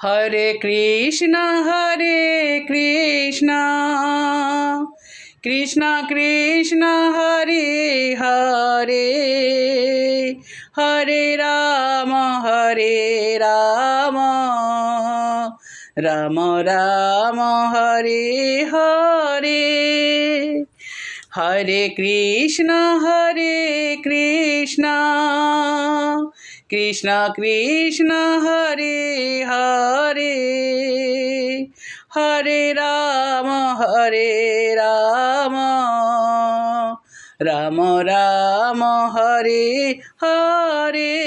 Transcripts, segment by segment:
হরে কৃষ্ণ কৃষ্ণ কৃষ্ণ হরে হরে হরে রাম রাম রাম হরে হরে হরে কৃষ্ণ কৃষ্ণ কৃষ্ণ হরে হরে হরে রাম রাম রাম হরে হরে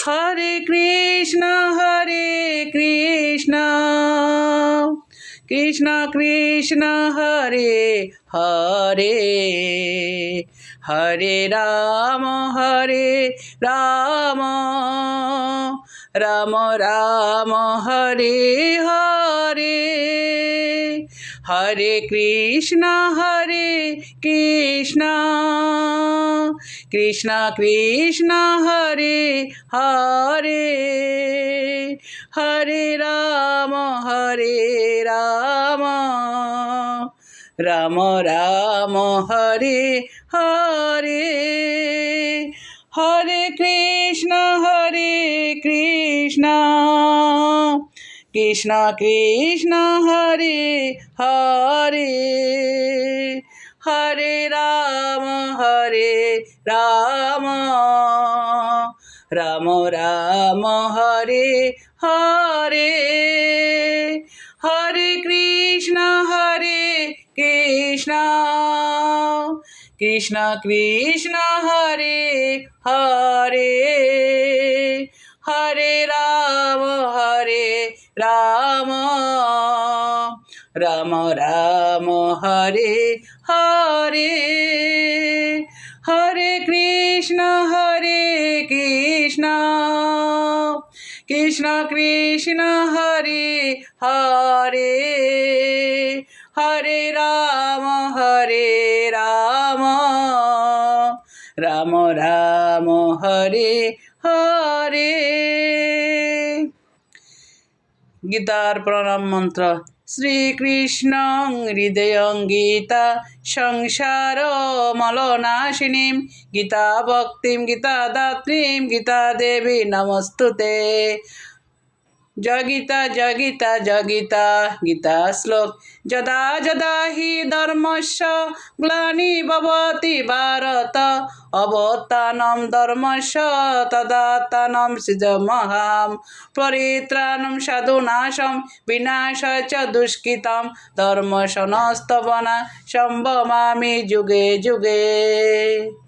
হরে কৃষ্ণ কৃষ্ণ কৃষ্ণ হরে হরে হরে রাম রাম রাম হরে হরে হরে কৃষ্ণ কৃষ্ণ কৃষ্ণ হরে হরে হরে রাম রাম রাম হরে হরে হরে কৃষ্ণ কৃষ্ণ কৃষ্ণ হরে হরে হরে রাম রাম রাম হরে হরে হরে কৃষ্ণ কৃষ্ণ কৃষ্ণ হরে হরে হরে রাম রাম রাম হরে হরে হরে কৃষ্ণ কৃষ্ণ কৃষ্ণ হরে হরে হরে রাম রাম রাম হরে হরে। গীতার প্রণাম মন্ত্র। শ্রীকৃষ্ণ হৃদয়ং গীতা সংসার মলনাশিনীম গীতা ভক্তিম গীতা দাত্রীম গীতা দেবী নমস্তুতে। জয় গীতা জয় গীতা জয় গীতা। গীতা শ্লোক। যদা যদা হি ধর্মস্য গ্লানির্ভবতি ভারত অবত্থানম ধর্মস্য তদাত্মানম সৃজাম্যহম পরিত্রাণম সাধুনাশম বিনাশায় চ দুষ্কৃতম ধর্ম সংস্থাপনা সম্ভবামি যুগে যুগে।